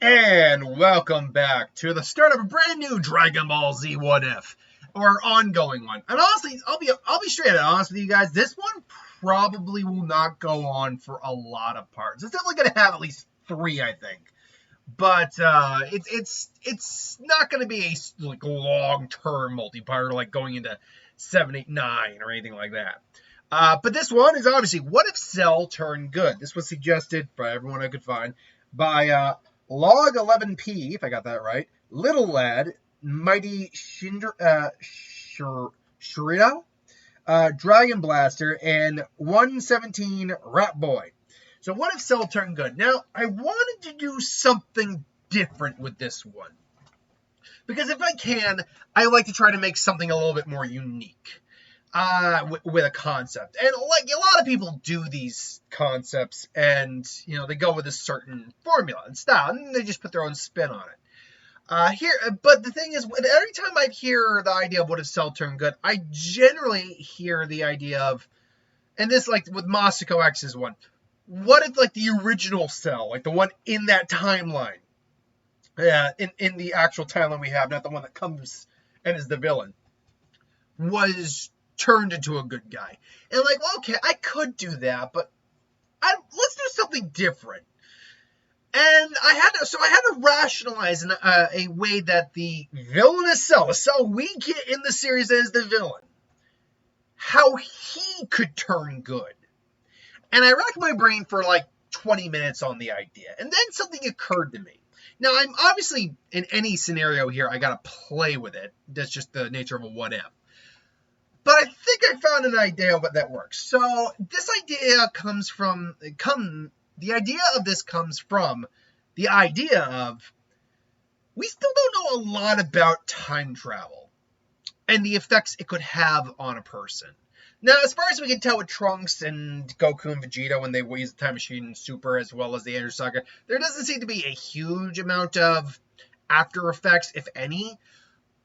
And welcome back to the start of a brand new Dragon Ball Z What If, or ongoing one. And honestly, I'll be straight up honest with you guys. This one probably will not go on for a lot of parts. It's definitely going to have at least three, I think. But it's not going to be a long term multi-part like going into 7, 8, 9 or anything like that. But this one is obviously what if Cell turned good. This was suggested by everyone I could find by Log 11P, if I got that right, Little Lad, Mighty Shirito, Dragon Blaster, and 117 Rat Boy. So what if Cell turned good? Now, I wanted to do something different with this one. Because if I can, I like to try to make something a little bit more unique. With a concept. And like a lot of people do these concepts and, they go with a certain formula and style and they just put their own spin on it. But the thing is, every time I hear the idea of what if Cell turned good, I generally hear the idea of, and this like with Masako X's one, what if like the original Cell, like the one in that timeline, in the actual timeline we have, not the one that comes and is the villain, was turned into a good guy. And like, well, okay, I could do that, but let's do something different. And I had to rationalize a way that the villainous Cell, the Cell we get in the series as the villain, how he could turn good. And I racked my brain for like 20 minutes on the idea. And then something occurred to me. Now, I'm obviously, in any scenario here, I gotta play with it. That's just the nature of a what if. But I think I found an idea of what that works. So this idea comes from the idea of we still don't know a lot about time travel and the effects it could have on a person. Now, as far as we can tell with Trunks and Goku and Vegeta when they use the time machine and Super as well as the Andrew Saga, there doesn't seem to be a huge amount of after effects, if any.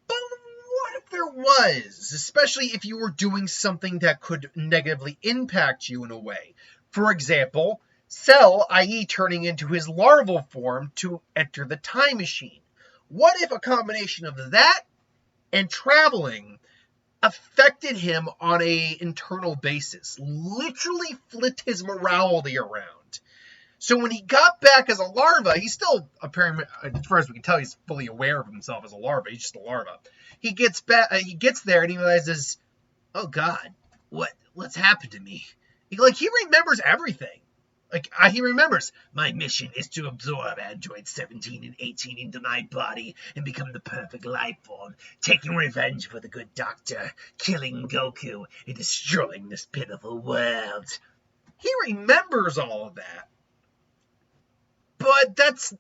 But what if there was, especially if you were doing something that could negatively impact you in a way? For example, Cell, i.e. turning into his larval form to enter the time machine. What if a combination of that and traveling affected him on an internal basis? Literally flipped his morality around. So when he got back as a larva, he's still, apparently, as far as we can tell, he's fully aware of himself as a larva. He's just a larva. He gets back. He gets there and he realizes, oh God, what's happened to me? He remembers everything. He remembers, my mission is to absorb Android 17 and 18 into my body and become the perfect life form, taking revenge for the good doctor, killing Goku, and destroying this pitiful world. He remembers all of that. But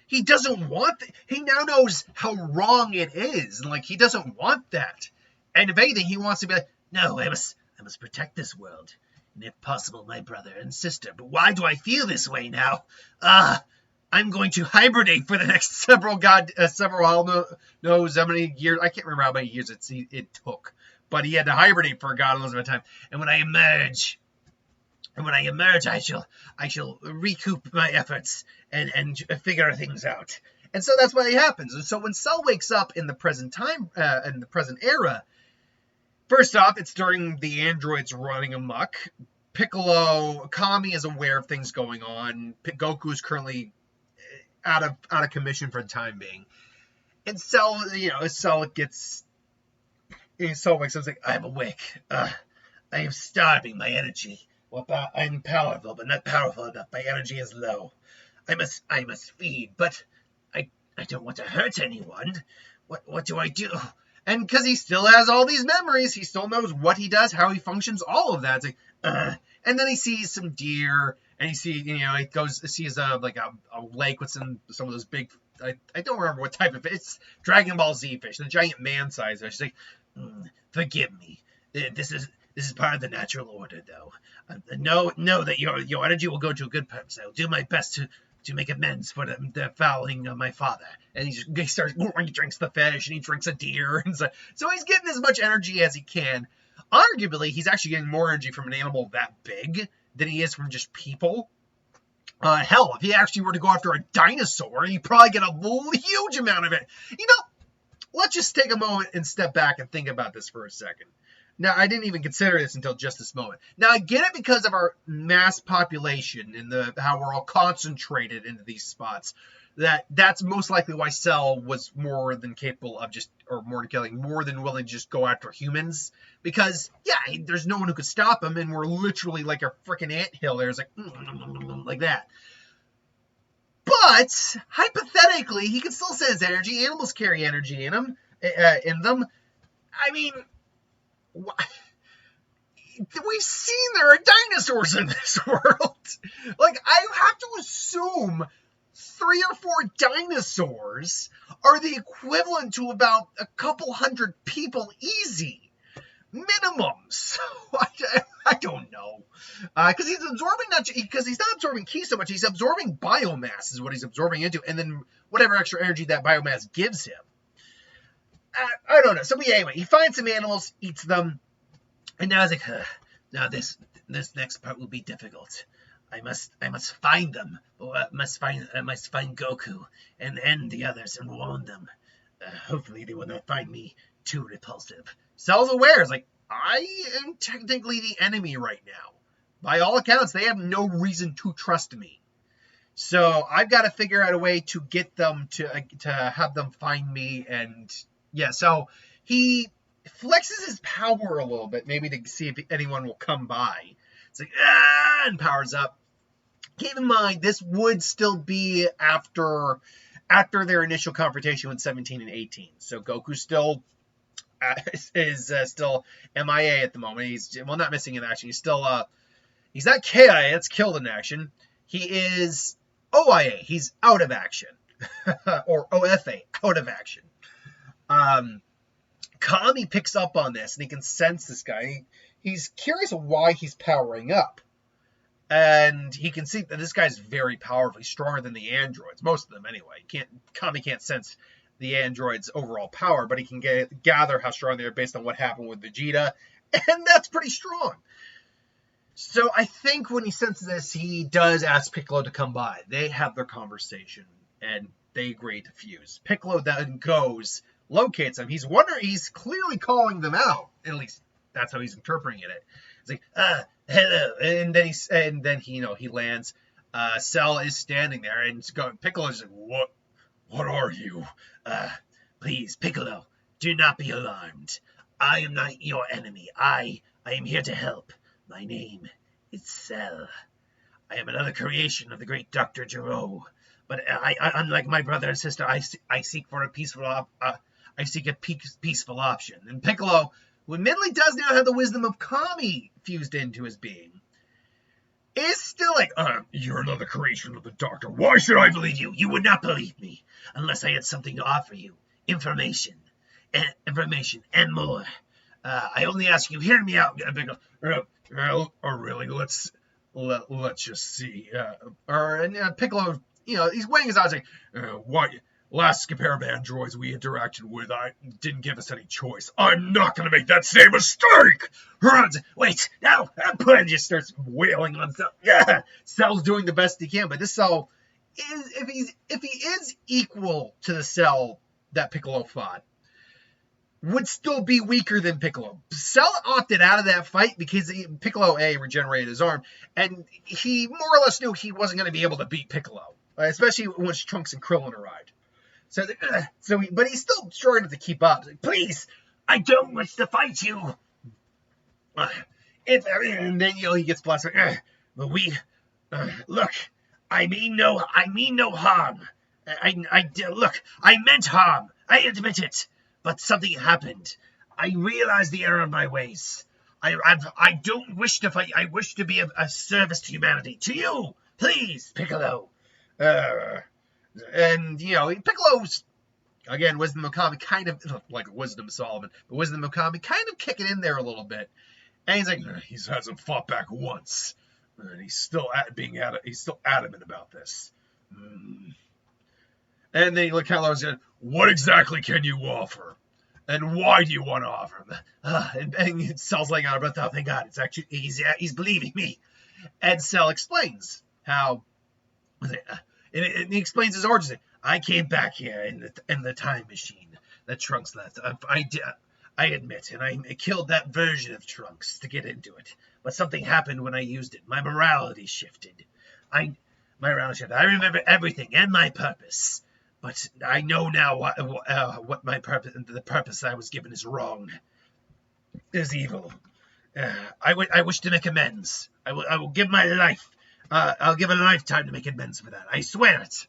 he doesn't want he now knows how wrong it is. And he doesn't want that. And if anything, he wants to be like, no, I must protect this world. And if possible, my brother and sister. But why do I feel this way now? I'm going to hibernate for the next several knows how many years. I can't remember how many years it took. But he had to hibernate for God knows how much time. And when I emerge, I shall recoup my efforts and figure things out. And so that's what happens. And so when Cell wakes up in the present time, in the present era, first off, it's during the androids running amok. Piccolo, Kami is aware of things going on. Goku is currently out of commission for the time being. And Cell, Cell wakes up like, I'm awake. I am starving my energy. I'm powerful, but not powerful enough. My energy is low. I must feed, but I don't want to hurt anyone. What do I do? And because he still has all these memories, he still knows what he does, how he functions, all of that. It's and then he sees some deer, and he sees a lake with some of those big. I don't remember what type of fish. It's Dragon Ball Z fish, the giant man-sized fish. He's like, forgive me. This is part of the natural order, though. Know that your energy will go to a good purpose. I will do my best to make amends for the fouling of my father. And he drinks the fish, and he drinks a deer. And so he's getting as much energy as he can. Arguably, he's actually getting more energy from an animal that big than he is from just people. Hell, if he actually were to go after a dinosaur, he'd probably get a huge amount of it. Let's just take a moment and step back and think about this for a second. Now, I didn't even consider this until just this moment. Now, I get it because of our mass population and how we're all concentrated into these spots. That's most likely why Cell was more than capable of more than willing to just go after humans. Because, yeah, there's no one who could stop him, and we're literally like a freaking anthill. There's like that. But hypothetically, he can still send his energy. Animals carry energy in them. I mean, we've seen there are dinosaurs in this world. Like, I have to assume 3 or 4 dinosaurs are the equivalent to about a couple hundred people easy. Minimum. So I don't know. Because he's absorbing because he's not absorbing ki so much, he's absorbing biomass is what he's absorbing into, and then whatever extra energy that biomass gives him. I don't know. So anyway, he finds some animals, eats them, and now he's like, now this next part will be difficult. I must find them. I must find Goku and end the others and warn them. Hopefully they will not find me too repulsive. Cell's aware. It's like, I am technically the enemy right now. By all accounts, they have no reason to trust me. So I've got to figure out a way to get them to have them find me. And yeah, so he flexes his power a little bit, maybe to see if anyone will come by. It's like, and powers up. Keep in mind, this would still be after their initial confrontation with 17 and 18. So Goku still is still MIA at the moment. He's not missing in action. He's still he's not KIA. It's killed in action. He is OIA. He's out of action, or OFA, out of action. Kami picks up on this and he can sense this guy. He's curious why he's powering up. And he can see that this guy's very powerful. He's stronger than the androids, most of them anyway. Kami can't sense the androids' overall power, but he can gather how strong they are based on what happened with Vegeta, and that's pretty strong. So I think when he senses this, he does ask Piccolo to come by. They have their conversation, and they agree to fuse. Piccolo then goes, locates them. He's clearly calling them out. At least that's how he's interpreting it. He's like, hello, and then he lands. Cell is standing there, and Piccolo's like, what are you? Please, Piccolo, do not be alarmed. I am not your enemy. I am here to help. My name is Cell. I am another creation of the great Dr. Gero. But I unlike my brother and sister, I seek a peaceful option. And Piccolo, who admittedly does now have the wisdom of Kami fused into his being, is still like, you're another creation of the Doctor. Why should I believe you? You would not believe me unless I had something to offer you. Information and more. I only ask you, hear me out. Really, let's just see. Piccolo, he's weighing his odds like, what? Last pair of androids we interacted with, I didn't give us any choice. I'm not going to make that same mistake! Wait, no! And just starts wailing on Cell. Yeah, Cell's doing the best he can, but this Cell is, if he is equal to the Cell that Piccolo fought, would still be weaker than Piccolo. Cell opted out of that fight because Piccolo regenerated his arm, and he more or less knew he wasn't going to be able to beat Piccolo, especially once Trunks and Krillin arrived. But he's still struggling to keep up. Like, please, I don't wish to fight you. And then he gets blasted. But look, I mean no harm. I meant harm. I admit it. But something happened. I realized the error of my ways. I don't wish to fight. I wish to be a service to humanity. To you, please, Piccolo. And, Piccolo's, again, Wisdom of Kami kind of, like Wisdom of Solomon, but Wisdom of Kami kind of kicking in there a little bit. And he's like, he hasn't fought back once. And he's still adamant about this. And then Kylo's going, what exactly can you offer? And why do you want to offer him? And Cell's laying out a breath. Oh, thank God. It's actually, he's believing me. And Cell explains how And he explains his origins. I came back here in the time machine that Trunks left. I admit, and I killed that version of Trunks to get into it. But something happened when I used it. My morality shifted. I remember everything and my purpose. But I know now what my purpose, the purpose I was given, is wrong. Is evil. I wish to make amends. I will give my life. I'll give a lifetime to make amends for that. I swear it.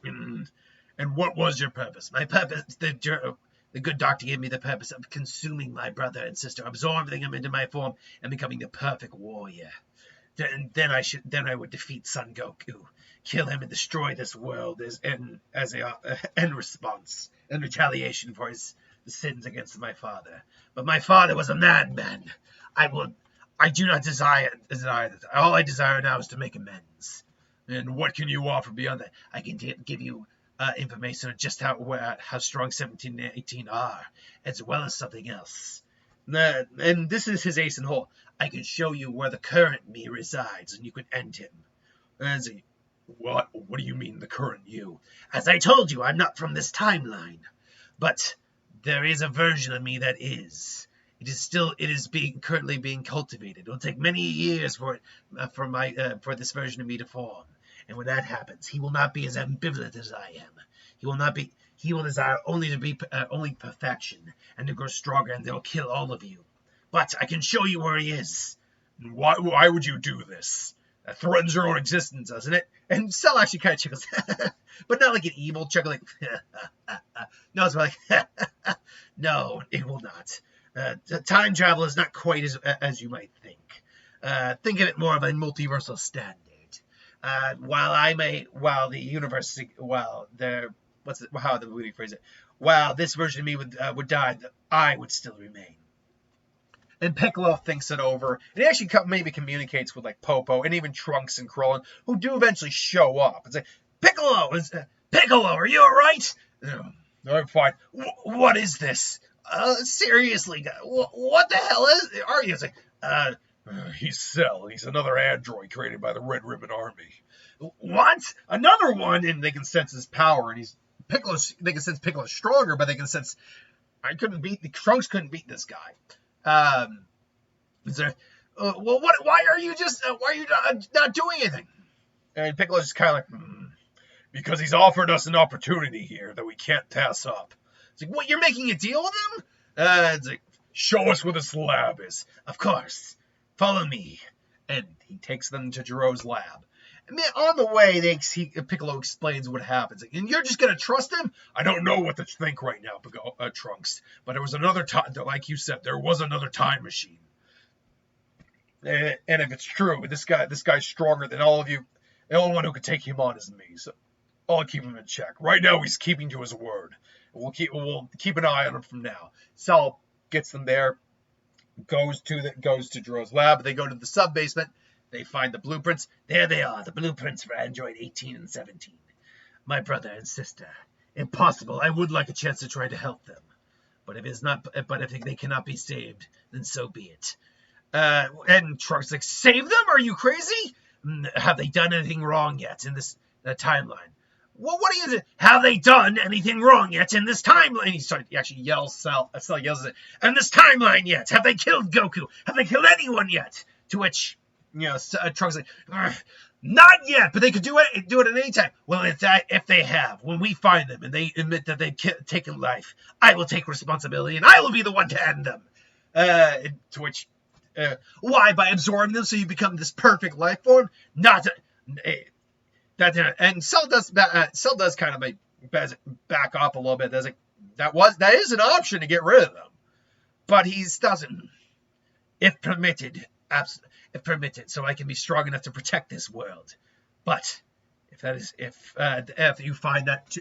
And what was your purpose? My purpose, the good doctor gave me the purpose of consuming my brother and sister, absorbing them into my form, and becoming the perfect warrior. Then I would defeat Son Goku, kill him, and destroy this world as an end response and retaliation for his sins against my father. But my father was a madman. I do not desire that. All I desire now is to make amends. And what can you offer beyond that? I can give you information on just how strong 17 and 18 are, as well as something else. And this is his ace in hole. I can show you where the current me resides, and you can end him. What do you mean, the current you? As I told you, I'm not from this timeline. But there is a version of me that is. It is currently being cultivated. It will take many years for this version of me to form. And when that happens, he will not be as ambivalent as I am. He will desire only perfection and to grow stronger, and they'll kill all of you. But I can show you where he is. Why would you do this? That threatens your own existence, doesn't it? And Cell actually kind of chuckles, but not like an evil chuckle, like no, it's like no, it will not. Time travel is not quite as you might think. Think of it more of a multiversal standard. While this version of me would die, I would still remain. And Piccolo thinks it over, and he actually maybe communicates with like Popo and even Trunks and Krillin, who do eventually show up. It's like, Piccolo, are you alright? No, I'm fine. What is this? Seriously, what the hell are you? It's like, he's Cell. He's another android created by the Red Ribbon Army. What? Another one? And they can sense his power, and they can sense Piccolo's stronger, but they can sense Trunks couldn't beat this guy. Well, why are you not doing anything? And Piccolo's just kind of like, because he's offered us an opportunity here that we can't pass up. It's like, what, you're making a deal with him? It's like, show us where this lab is. Of course. Follow me. And he takes them to Jiro's lab. And then on the way, Piccolo explains what happens. And you're just going to trust him? I don't know what to think right now, Trunks. But there was another time, like you said, there was another time machine. And if it's true, this guy's stronger than all of you. The only one who could take him on is me. So I'll keep him in check. Right now, he's keeping to his word. We'll keep an eye on him from now. Cell gets them there, goes to Jiro's lab. They go to the sub-basement. They find the blueprints. There they are, the blueprints for Android 18 and 17. My brother and sister. If possible, I would like a chance to try to help them. But if they cannot be saved, then so be it. And Trunks like, save them? Are you crazy? Have they done anything wrong yet in this timeline? Well, what are you? Have they done anything wrong yet in this timeline? He actually yells. Cell yells at it. In this timeline yet? Have they killed Goku? Have they killed anyone yet? To which, Trunks like, not yet, but they could do it at any time. Well, if they have, when we find them and they admit that they've taken life, I will take responsibility and I will be the one to end them. To which, why? By absorbing them so you become this perfect life form? And Cell does kind of back up a little bit. That is an option to get rid of them, but he doesn't. If permitted, so I can be strong enough to protect this world. But if you find that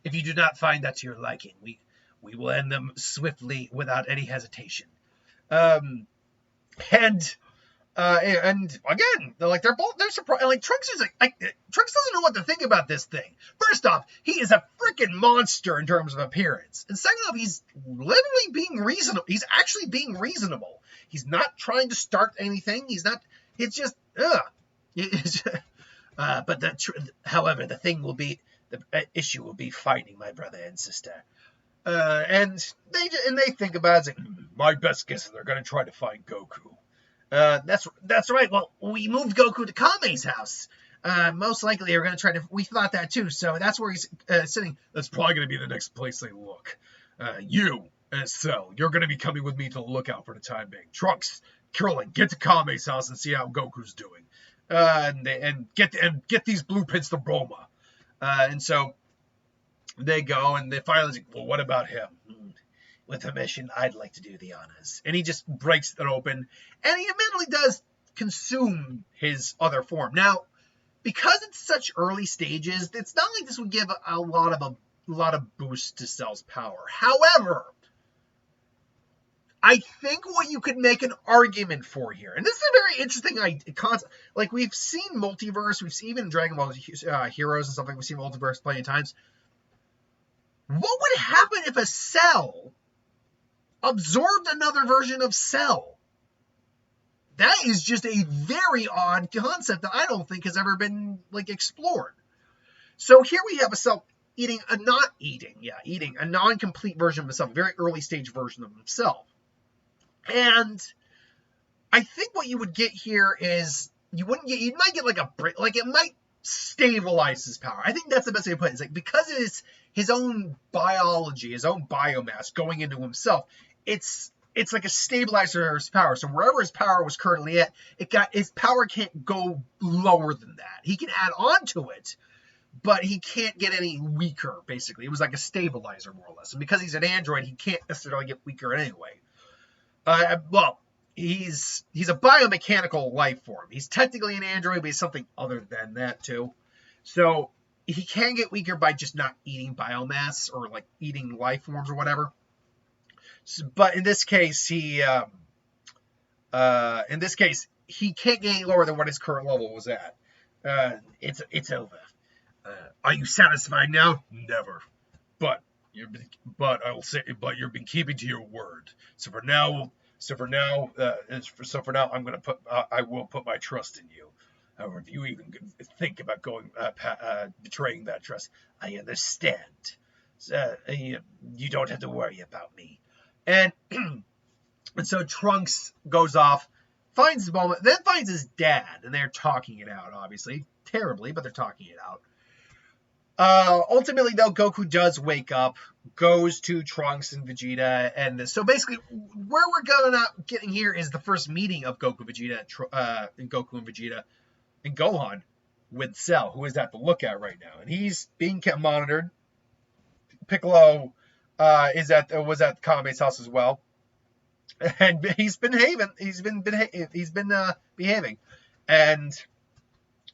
if you do not find that to your liking, we will end them swiftly without any hesitation. And again, they're surprised. Like Trunks Trunks doesn't know what to think about this thing. First off, he is a freaking monster in terms of appearance, and second off, he's literally being reasonable. He's actually being reasonable. He's not trying to start anything. He's not. It's just However, the issue will be finding my brother and sister. And they think about it. It's like, my best guess is they're going to try to find Goku. That's right. Well, we moved Goku to Kame's house. Most likely they're going to try to. We thought that too. So that's where he's sitting. That's probably going to be the next place they look. You and Cell, you're going to be coming with me to the lookout for the time being. Trunks, Krillin, get to Kame's house and see how Goku's doing. And get these blueprints to Bulma. And so they go, and they finally like, well, what about him? With permission, I'd like to do the honors. And he just breaks it open, and he admittedly does consume his other form. Now, because it's such early stages, it's not like this would give a lot of boost to Cell's power. However, I think what you could make an argument for here, and this is a very interesting concept. Like, we've seen multiverse, we've seen even Dragon Ball Heroes and something. We've seen multiverse plenty of times. What would happen if a Cell absorbed another version of Cell? That is just a very odd concept that I don't think has ever been explored. So here we have a Cell eating a non-complete version of himself, a very early stage version of himself. And I think what you would get here is you might get a break, it might stabilize his power. I think that's the best way to put it. It's because it is his own biology, his own biomass going into himself. It's like a stabilizer of his power. So wherever his power was currently at, his power can't go lower than that. He can add on to it, but he can't get any weaker, basically. It was like a stabilizer, more or less. And because he's an android, he can't necessarily get weaker anyway. He's a biomechanical life form. He's technically an android, but he's something other than that, too. So he can get weaker by just not eating biomass or, eating life forms or whatever. But in this case, he can't get any lower than what his current level was at. It's over. Are you satisfied now? Never. But you've been keeping to your word. So for now, I will put my trust in you. However, if you even think about betraying that trust, I understand. You don't have to worry about me. And so Trunks goes off, finds Bulma, then finds his dad, and they're talking it out, obviously. Terribly, but they're talking it out. Ultimately, though, Goku does wake up, goes to Trunks and Vegeta, and so basically, where we're getting here is the first meeting of Goku, and Vegeta, and Gohan with Cell, who is at the lookout right now, and he's being kept monitored. Piccolo was at Kame's house as well, and he's been behaving, and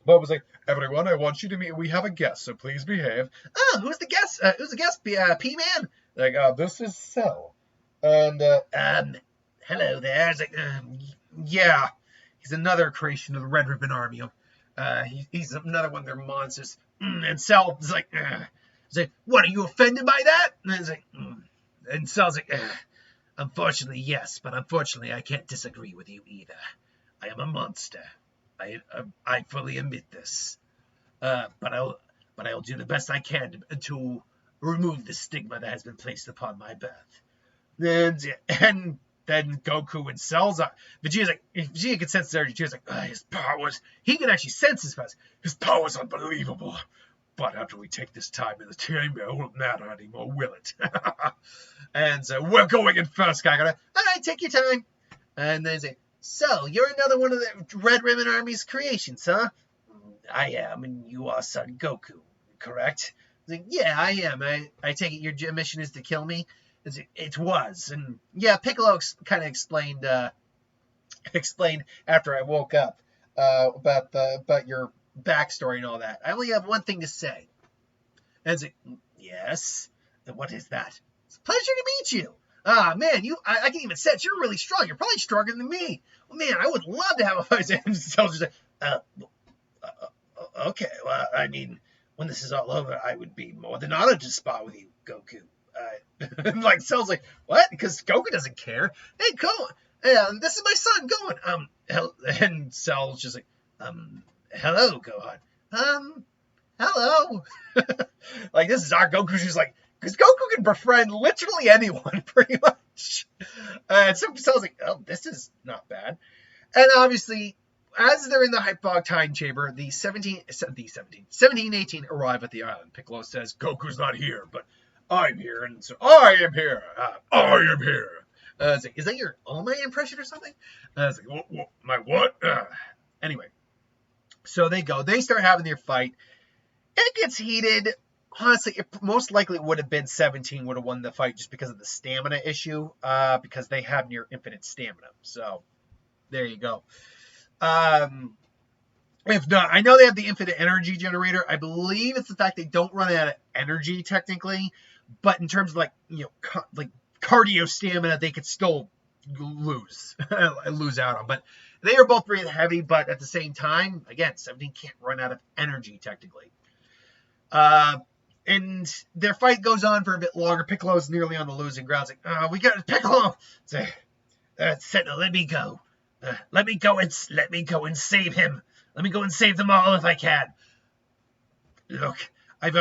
Bob was like, everyone, I want you to meet. We have a guest, so please behave. Oh, who's the guest? P-Man. This is Cell. And hello there. I was like, yeah, he's another creation of the Red Ribbon Army. He's another one of their monsters. And Cell is like, he's like, what, are you offended by that? And he's like, and Cell's like, unfortunately, yes, but unfortunately, I can't disagree with you either. I am a monster. I fully admit this, but I'll do the best I can to remove the stigma that has been placed upon my birth. And then Goku and Cell's Vegeta's like, if Vegeta can sense energy, Vegeta's like, his powers. He can actually sense his powers. His power's unbelievable. But after we take this time in the chamber, it won't matter anymore, will it? And so we're going in first, Kagura. All right, take your time. And then he's like, so, you're another one of the Red Ribbon Army's creations, huh? I am, and you are Son Goku, correct? Like, yeah, I am. I take it your mission is to kill me? It was. And yeah, Piccolo kind of explained after I woke up about your backstory and all that. I only have one thing to say. And it's like, yes? And what is that? It's a pleasure to meet you. Ah, man, I can even sense you're really strong. You're probably stronger than me. Well, man, I would love to have a fight. Okay, well, I mean, when this is all over, I would be more than honored to spar with you, Goku. Cell's like, what? Because Goku doesn't care. Hey, Gohan, this is my son, Gohan. And Cell's just like, hello, Gohan. hello. Like, this is our Goku. She's like, because Goku can befriend literally anyone, pretty much. And so I was like, oh, this is not bad. And obviously, as they're in the Hypog time chamber, the 17 and 18 arrive at the island. Piccolo says, Goku's not here, but I'm here. And so, I am here. I am here. It's like, is that your All Might impression or something? It's like, my what? Anyway, so they go. They start having their fight. It gets heated. Honestly, it most likely would have been 17 would have won the fight just because of the stamina issue, because they have near infinite stamina. So there you go. If not, I know they have the infinite energy generator. I believe it's the fact they don't run out of energy technically, but in terms of like cardio stamina, they could still lose out on. But they are both pretty heavy, but at the same time, again, 17 can't run out of energy technically. And their fight goes on for a bit longer. Piccolo's nearly on the losing ground. It's like, we got Piccolo. Sentinel, let me go. Let me go and save him. Let me go and save them all if I can. Look, and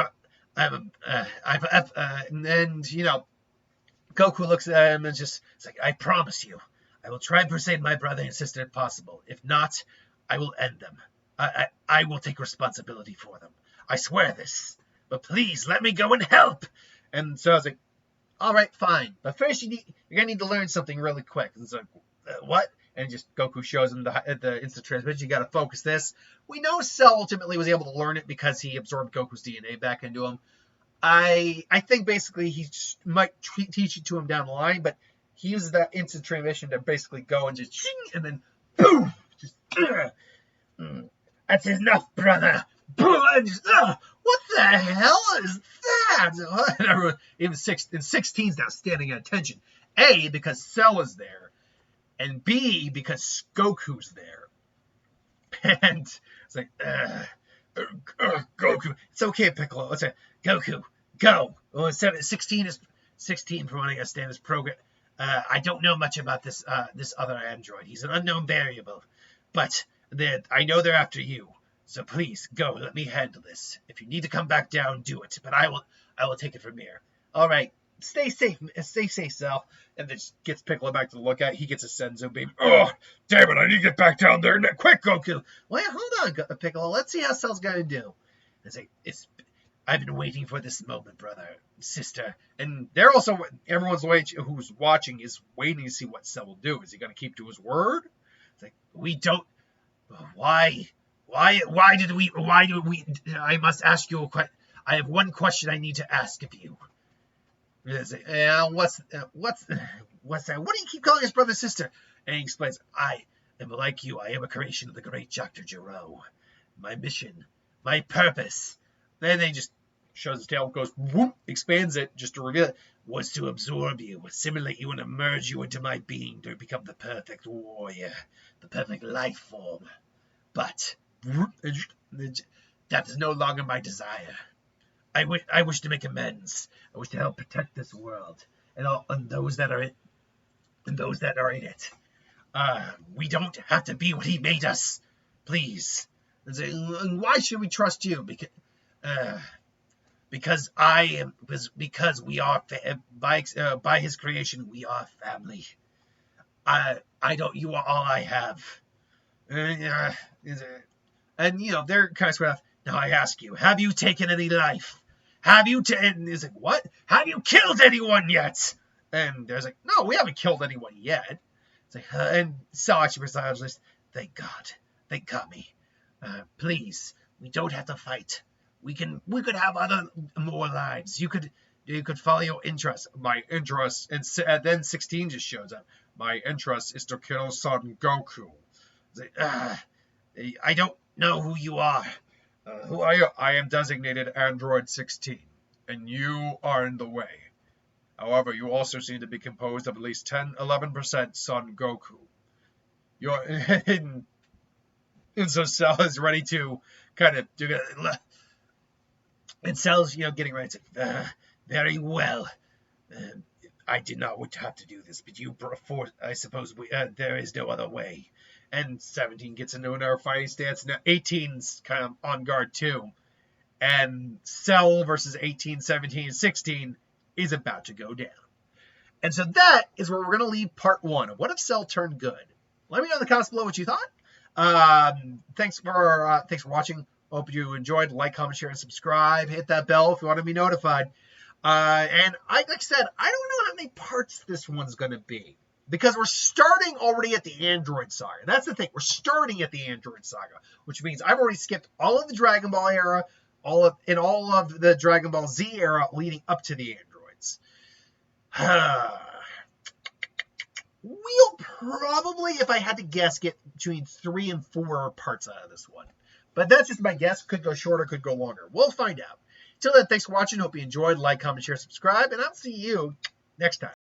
Goku looks at him and it's like, I promise you, I will try and save my brother and sister if possible. If not, I will end them. I will take responsibility for them. I swear this. But please let me go and help. And so I was like, all right, fine. But first you're gonna need to learn something really quick. And it's like, what? And just Goku shows him the instant transmission. You got to focus this. We know Cell ultimately was able to learn it because he absorbed Goku's DNA back into him. I think basically he might teach it to him down the line, but he uses that instant transmission to basically go and just and then boom, just that's enough, brother. And just, what the hell is that? And everyone, even 16's now standing at attention. A, because Cell is there. And B, because Goku's there. And it's like, Goku. It's okay, Piccolo. It's like, Goku, go. Well, 16 is 16 from what I understand this program. I don't know much about this other android. He's an unknown variable. But I know they're after you. So please, go. Let me handle this. If you need to come back down, do it. But I will take it from here. All right. Stay safe, Cell. And then gets Piccolo back to the lookout. He gets a Senzu beam. Oh, damn it, I need to get back down there. Quick, Goku. Wait, hold on, Piccolo. Let's see how Cell's going to do. I've been waiting for this moment, brother, sister. And they're also, everyone's who's watching is waiting to see what Cell will do. Is he going to keep to his word? It's like, we don't, why do we, I must ask you a question. I have one question I need to ask of you. What's that? What do you keep calling his brother sister? And he explains, I am like you. I am a creation of the great Dr. Gero. My mission, my purpose. Then they just shows his tail, goes whoop, expands it just to reveal it, was to absorb you, assimilate you, and merge you into my being to become the perfect warrior, the perfect life form. But that is no longer my desire. I wish to make amends. I wish to help protect this world and those that are in it. We don't have to be what he made us. Please. And why should we trust you? Because we are by his creation we are family. You are all I have. And they're kind of sort of. Now I ask you, have you taken any life? And he's like, what? Have you killed anyone yet? And there's like, no, we haven't killed anyone yet. It's like, and Sachi Versailles, thank God, they got me. Please, we don't have to fight. We could have more lives. You could follow your interests. My interest, and then 16 just shows up. My interest is to kill Son Goku. It's like, I don't know who you are. Who are you? I am designated Android 16, and you are in the way. However, you also seem to be composed of at least 11% Son Goku. And so Cell is ready to kind of do it. And Cell's, getting ready to very well. I did not want to have to do this, but you brought forth, I suppose, there is no other way. And 17 gets into another fighting stance. Now 18's kind of on guard too. And Cell versus 18, 17, and 16 is about to go down. And so that is where we're going to leave part 1 of What If Cell Turned Good. Let me know in the comments below what you thought. Thanks for watching. Hope you enjoyed. Like, comment, share, and subscribe. Hit that bell if you want to be notified. And like I said, I don't know how many parts this one's going to be, because we're starting already at the Android Saga. That's the thing. We're starting at the Android Saga, which means I've already skipped all of the Dragon Ball era, all of the Dragon Ball Z era leading up to the androids. We'll probably, if I had to guess, get between 3 and 4 parts out of this one. But that's just my guess. Could go shorter, could go longer. We'll find out. Till then, thanks for watching. Hope you enjoyed. Like, comment, share, subscribe, and I'll see you next time.